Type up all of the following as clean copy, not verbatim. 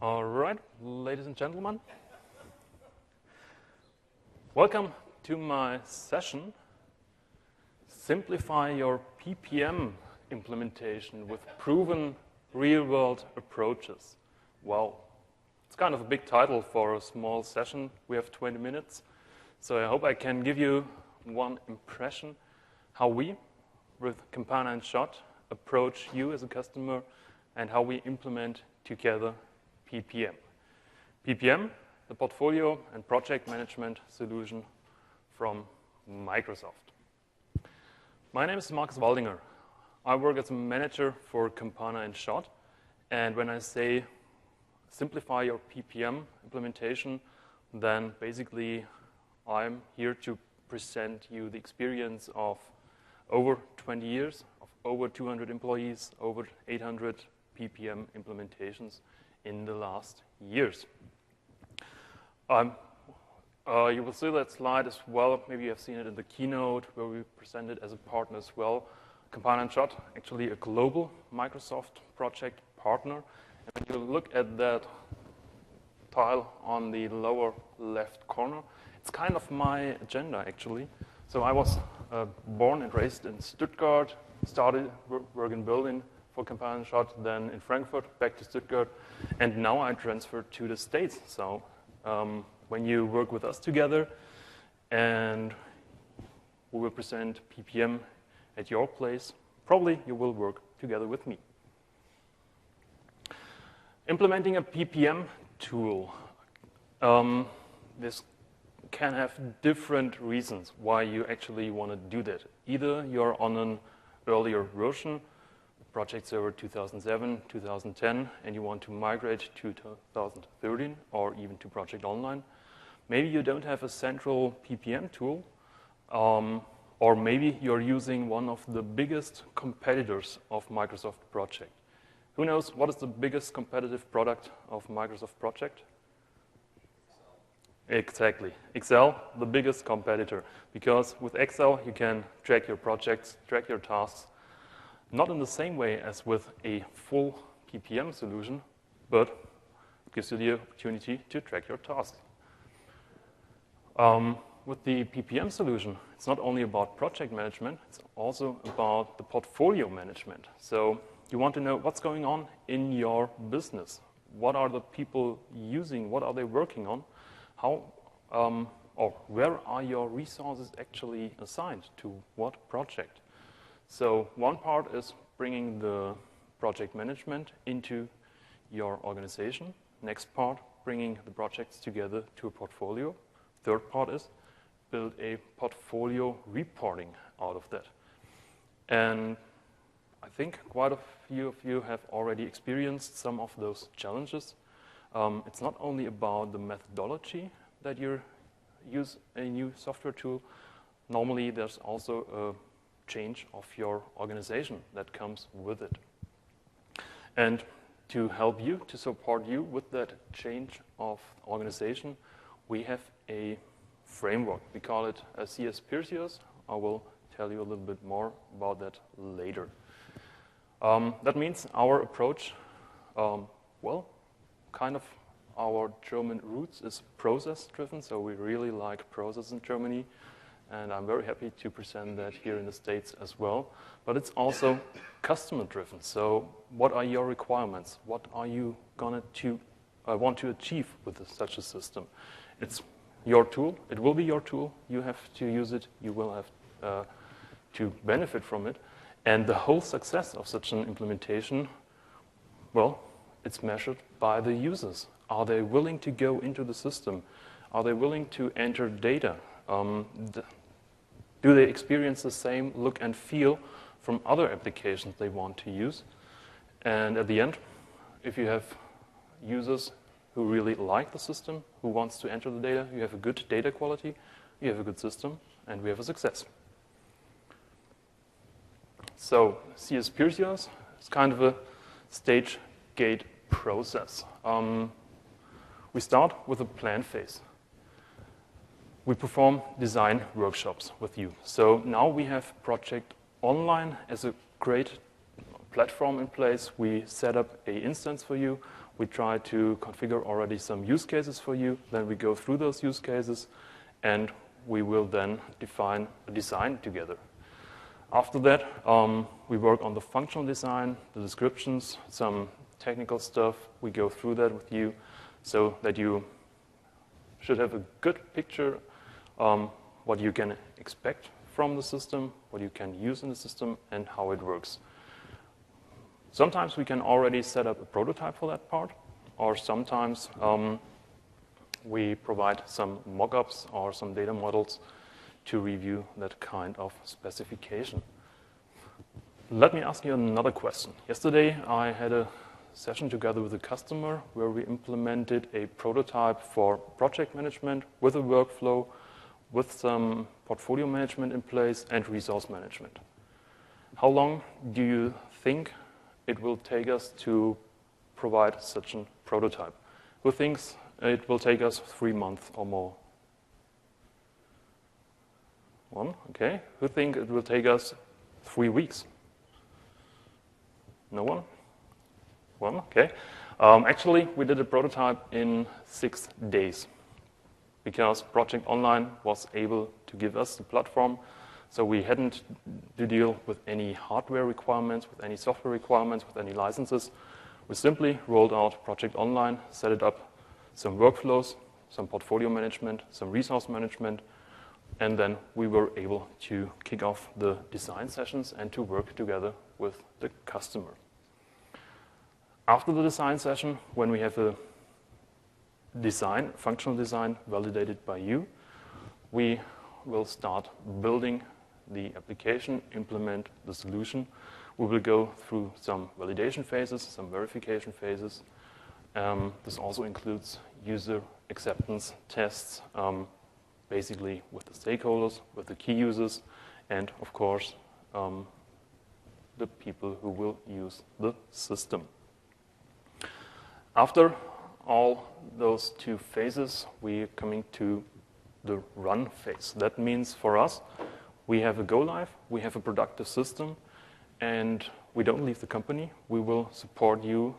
All right, ladies and gentlemen, welcome to my session, Simplify Your PPM Implementation with Proven Real-World Approaches. Well, it's kind of a big title for a small session. We have 20 minutes, so I hope I can give you one impression how we, with Campana and Shot, approach you as a customer and how we implement together PPM. PPM, the portfolio and project management solution from Microsoft. My name is Markus Waldinger. I work as a manager for Campana and Shot, and when I say simplify your PPM implementation, then basically I'm here to present you the experience of over 20 years, of over 200 employees, over 800 PPM implementations in the last years. You will see that slide as well. Maybe you have seen it in the keynote where we presented as a partner as well. Campana and Shot, actually a global Microsoft project partner. And when you look at that tile on the lower left corner, it's kind of my agenda actually. So I was born and raised in Stuttgart, started work in Berlin for Campana and Shot, then in Frankfurt, back to Stuttgart, and now I transferred to the States. So when you work with us together and we will present PPM at your place, probably you will work together with me. Implementing a PPM tool, this can have different reasons why you actually want to do that. Either you're on an earlier version, Project Server 2007, 2010, and you want to migrate to 2013 or even to Project Online. Maybe you don't have a central PPM tool, or maybe you're using one of the biggest competitors of Microsoft Project. Who knows what is the biggest competitive product of Microsoft Project? Exactly. Excel, the biggest competitor. Because with Excel, you can track your projects, track your tasks, not in the same way as with a full PPM solution, but it gives you the opportunity to track your tasks. With the PPM solution, it's not only about project management, it's also about the portfolio management. So you want to know what's going on in your business. What are the people using? What are they working on? How, or where are your resources actually assigned to what project? So one part is bringing the project management into your organization. Next part, bringing the projects together to a portfolio. Third part is build a portfolio reporting out of that. And I think quite a few of you have already experienced some of those challenges. It's not only about the methodology that you use a new software tool. Normally, there's also a change of your organization that comes with it. And to help you, to support you with that change of organization, we have a framework. We call it a CS Perseus. I will tell you a little bit more about that later. That means our approach, well, kind of our German roots is process-driven, so we really like process in Germany. And I'm very happy to present that here in the States as well. But it's also customer-driven. So what are your requirements? What are you going to want to achieve with such a system? It's your tool. It will be your tool. You have to use it. You will have to benefit from it. And the whole success of such an implementation, well, it's measured by the users. Are they willing to go into the system? Are they willing to enter data? Do they experience the same look and feel from other applications they want to use? And at the end, if you have users who really like the system, who wants to enter the data, you have a good data quality, you have a good system, and we have a success. So CS Perseus is kind of a stage gate process. We start with a plan phase. We perform design workshops with you. So now we have Project Online as a great platform in place. We set up an instance for you We try to configure already some use cases for you. Then we go through those use cases, and we will then define a design together. After that, we work on the functional design, the descriptions, some technical stuff. We go through that with you so that you should have a good picture what you can expect from the system, what you can use in the system, and how it works. Sometimes we can already set up a prototype for that part, or sometimes we provide some mock-ups or some data models to review that kind of specification. Let me ask you another question. Yesterday, I had a session together with a customer where we implemented a prototype for project management with a workflow, with some portfolio management in place and resource management. How long do you think it will take us to provide such a prototype? Who thinks it will take us 3 months or more? One, okay. Who think it will take us 3 weeks? No one? One, okay. Actually, we did a prototype in 6 days because Project Online was able to give us the platform, so we hadn't to deal with any hardware requirements, with any software requirements, with any licenses. We simply rolled out Project Online, set it up, some workflows, some portfolio management, some resource management, and then we were able to kick off the design sessions and to work together with the customer. After the design session, when we have a design, functional design validated by you, we will start building the application, implement the solution. We will go through some validation phases, some verification phases. This also includes user acceptance tests, basically with the stakeholders, with the key users, and of course, the people who will use the system. After all those 2 phases, we are coming to the run phase. That means for us, we have a go live, we have a productive system, and we don't leave the company. We will support you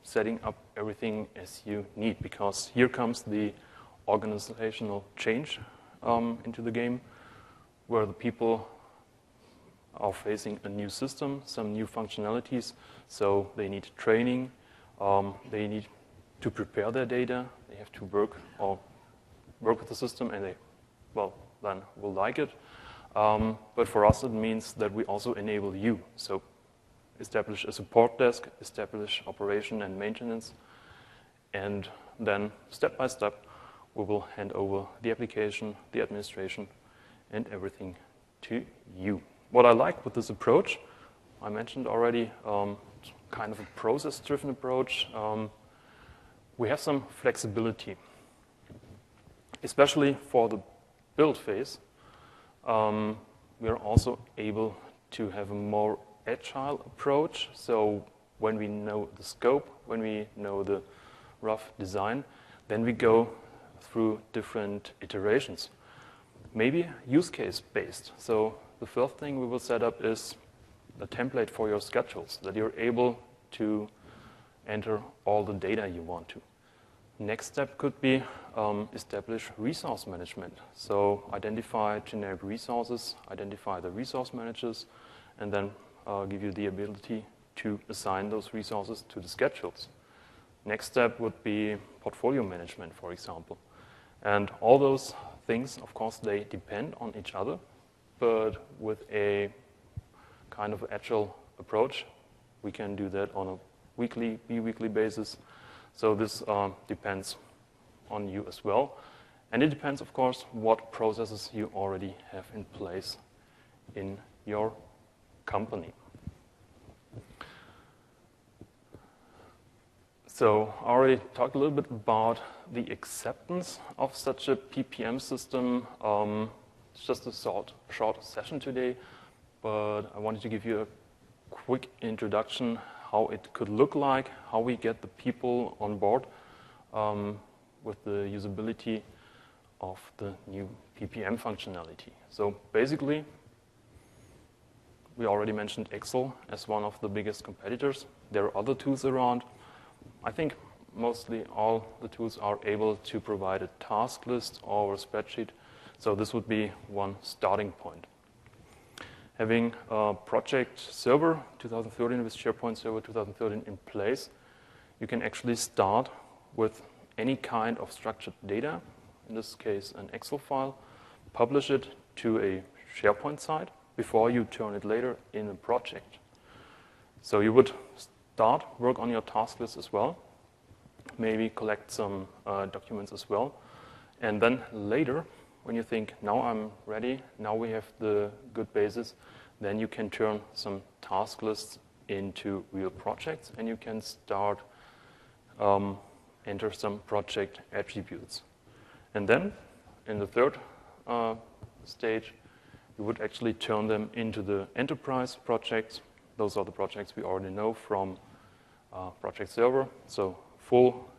setting up everything as you need, because here comes the organizational change into the game, where the people are facing a new system, some new functionalities, so they need training, they need to prepare their data, they have to work with the system, and they, well, then will like it. But for us, it means that we also enable you. So establish a support desk, establish operation and maintenance, and then step by step, we will hand over the application, the administration, and everything to you. What I like with this approach, I mentioned already, kind of a process-driven approach. We have some flexibility, especially for the build phase. We are also able to have a more agile approach. So when we know the scope, when we know the rough design, then we go through different iterations. Maybe use case based. So the first thing we will set up is a template for your schedules, that you're able to enter all the data you want to. Next step could be establish resource management. So identify generic resources, identify the resource managers, and then give you the ability to assign those resources to the schedules. Next step would be portfolio management, for example. And all those things, of course, they depend on each other, but with a kind of agile approach, we can do that on a weekly, bi-weekly basis. So this depends on you as well. And it depends, of course, what processes you already have in place in your company. So I already talked a little bit about the acceptance of such a PPM system. It's just a short session today, but I wanted to give you a quick introduction how it could look like, how we get the people on board with the usability of the new PPM functionality. So basically, we already mentioned Excel as one of the biggest competitors. There are other tools around, I think mostly all the tools are able to provide a task list or a spreadsheet. So this would be one starting point. Having a project server 2013 with SharePoint Server 2013 in place, you can actually start with any kind of structured data, in this case an Excel file, publish it to a SharePoint site before you turn it later in a project. So you would start work on your task list as well, maybe collect some documents as well, and then later, when you think, now I'm ready, now we have the good basis, then you can turn some task lists into real projects, and you can start enter some project attributes. And then, in the third stage, you would actually turn them into the enterprise projects. Those are the projects we already know from Project Server, so full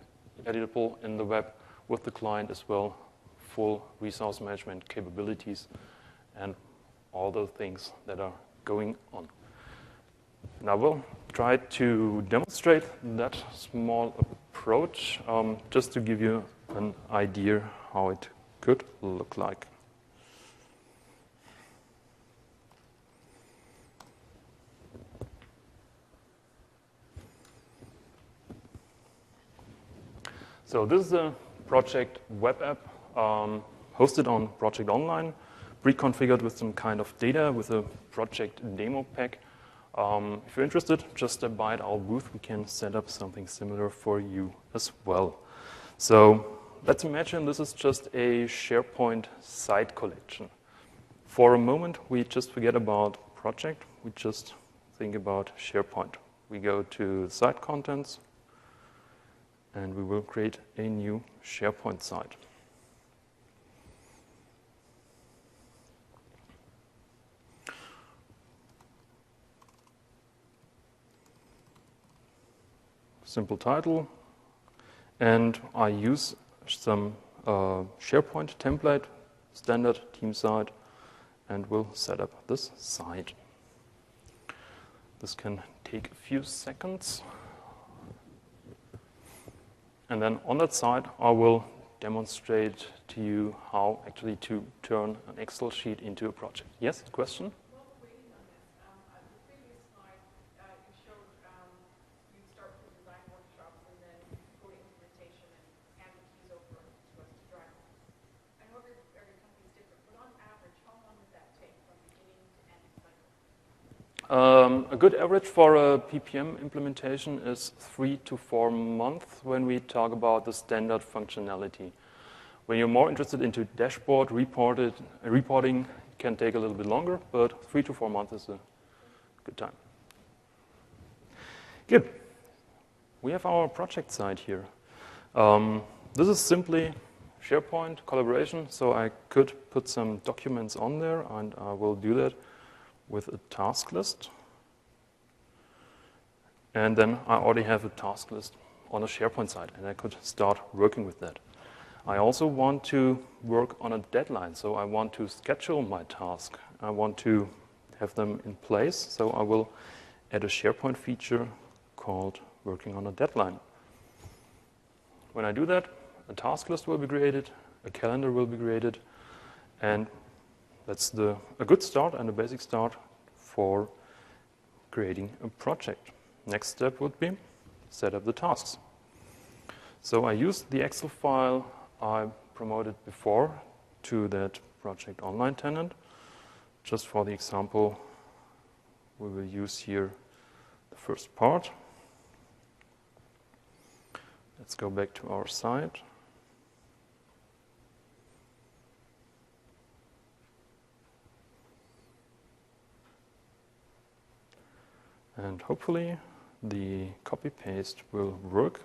editable in the web with the client as well, full resource management capabilities, and all those things that are going on. Now we'll try to demonstrate that small approach just to give you an idea how it could look like. So this is a project web app hosted on Project Online, pre-configured with some kind of data with a project demo pack. If you're interested, just step by at our booth. We can set up something similar for you as well. So let's imagine this is just a SharePoint site collection. For a moment, we just forget about project. We just think about SharePoint. We go to site contents, and we will create a new SharePoint site. Simple title, and I use some SharePoint template, standard team site, and we'll set up this site. This can take a few seconds. And then on that side, I will demonstrate to you how actually to turn an Excel sheet into a project. Yes, question? A good average for a PPM implementation is 3 to 4 months when we talk about the standard functionality. When you're more interested into dashboard reporting, it can take a little bit longer, but 3 to 4 months is a good time. Good. We have our project site here. This is simply SharePoint collaboration, so I could put some documents on there, and I will do that with a task list. And then I already have a task list on a SharePoint site, and I could start working with that. I also want to work on a deadline, so I want to schedule my task. I want to have them in place, so I will add a SharePoint feature called working on a deadline. When I do that, a task list will be created, a calendar will be created, and that's a good start and a basic start for creating a project. Next step would be set up the tasks. So I used the Excel file I promoted before to that Project Online tenant. Just for the example, we will use here the first part. Let's go back to our site. And hopefully the copy-paste will work.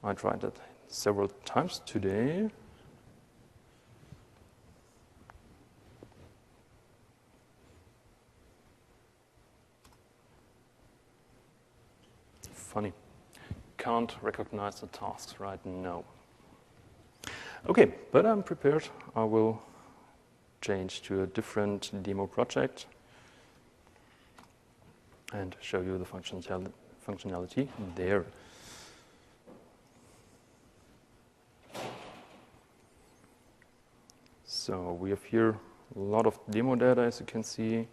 I tried that several times today. Funny. Can't recognize the tasks right now. Okay, but I'm prepared. I will change to a different demo project and show you the functionality there. So we have here a lot of demo data, as you can see.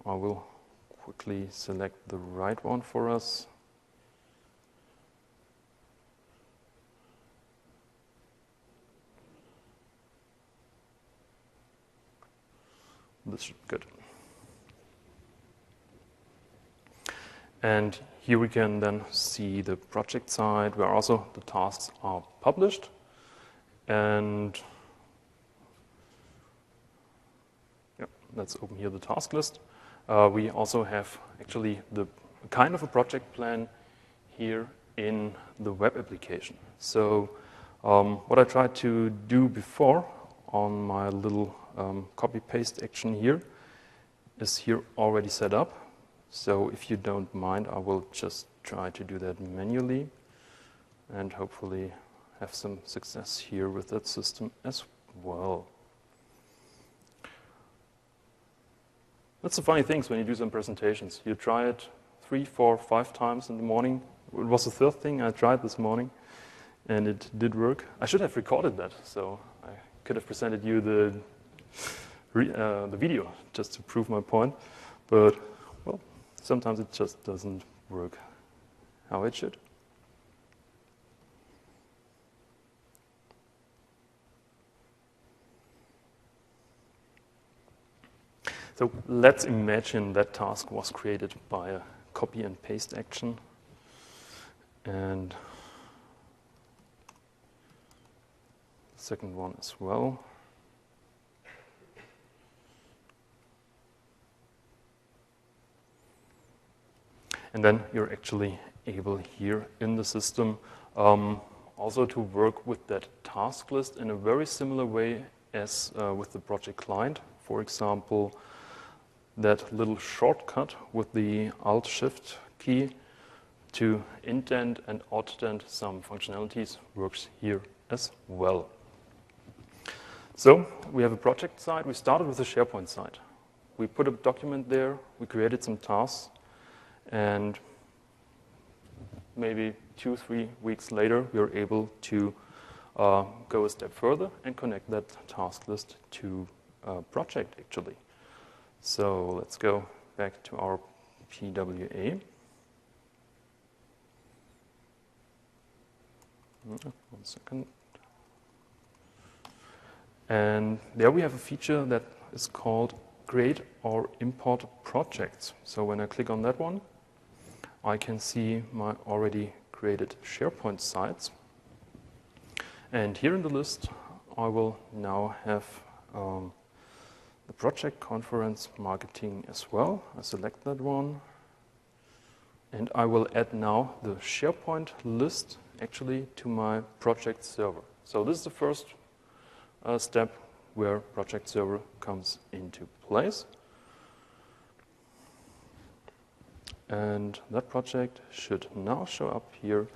I will quickly select the right one for us. This should be good. And here we can then see the project side where also the tasks are published. And yeah, let's open here the task list. We also have actually the kind of a project plan here in the web application. So what I tried to do before on my little copy-paste action here is here already set up. So if you don't mind, I will just try to do that manually and hopefully have some success here with that system as well. That's the funny things when you do some presentations. You try it 3, 4, 5 times in the morning. It was the third thing I tried this morning, and it did work. I should have recorded that, so I could have presented you the video just to prove my point. But, well, sometimes it just doesn't work how it should. So let's imagine that task was created by a copy and paste action. And the second one as well. And then you're actually able here in the system also to work with that task list in a very similar way as with the project client. For example, that little shortcut with the Alt-Shift key to indent and outdent some functionalities works here as well. So we have a project side. We started with a SharePoint side. We put a document there. We created some tasks. And maybe 2, 3 weeks later, we are able to go a step further and connect that task list to a project, actually. So let's go back to our PWA. One second. And there we have a feature that is called Create or Import Projects. So when I click on that one, I can see my already created SharePoint sites. And here in the list, I will now have the project conference marketing as well. I select that one. And I will add now the SharePoint list actually to my project server. So this is the first step where project server comes into place. And that project should now show up here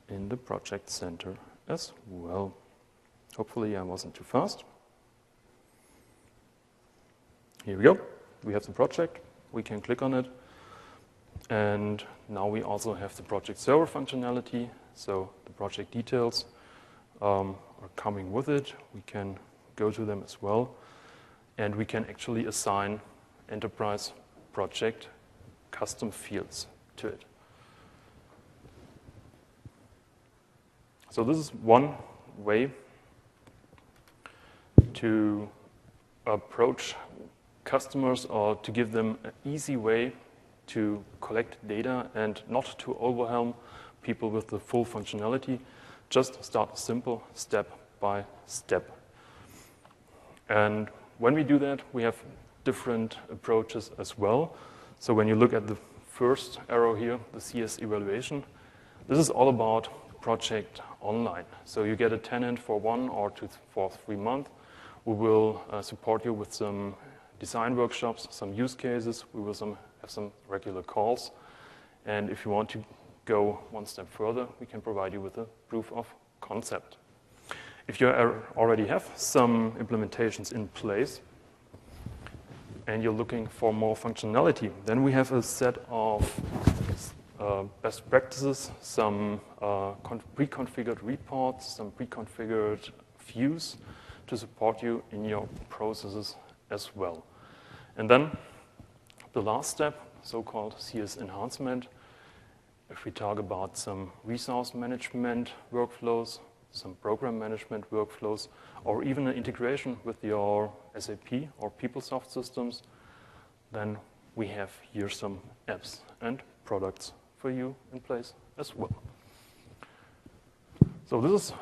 in the project center as well. Hopefully I wasn't too fast. Here we go. We have the project. We can click on it. And now we also have the project server functionality. So the project details are coming with it. We can go to them as well. And we can actually assign enterprise project custom fields to it. So this is one way to approach customers or to give them an easy way to collect data and not to overwhelm people with the full functionality. Just start simple, step by step. And when we do that, we have different approaches as well. So when you look at the first arrow here, the CS evaluation, this is all about project online. So you get a tenant for 1 or 2 for 3 months. We will support you with some design workshops, some use cases. We will have some regular calls. And if you want to go one step further, we can provide you with a proof of concept. If you already have some implementations in place and you're looking for more functionality, then we have a set of best practices, some pre-configured reports, some pre-configured views to support you in your processes as well. And then the last step, so-called CS enhancement. If we talk about some resource management workflows, some program management workflows, or even an integration with your SAP or PeopleSoft systems, then we have here some apps and products for you in place as well. So this is,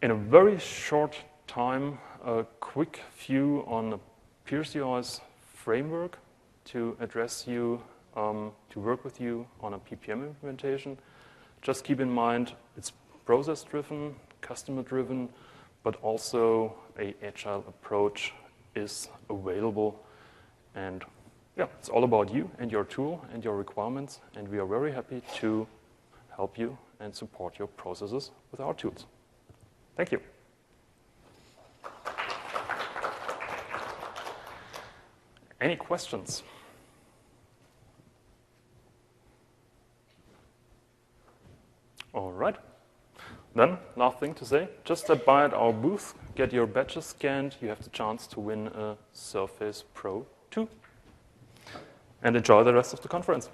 in a very short time, a quick view on the PeerCOS framework to address you, to work with you on a PPM implementation. Just keep in mind, it's process-driven, customer-driven, but also an agile approach is available. And yeah, it's all about you and your tool and your requirements, and we are very happy to help you and support your processes with our tools. Thank you. Any questions? All right. Then, last thing to say, just stop by at our booth, get your badges scanned, you have the chance to win a Surface Pro 2. And enjoy the rest of the conference.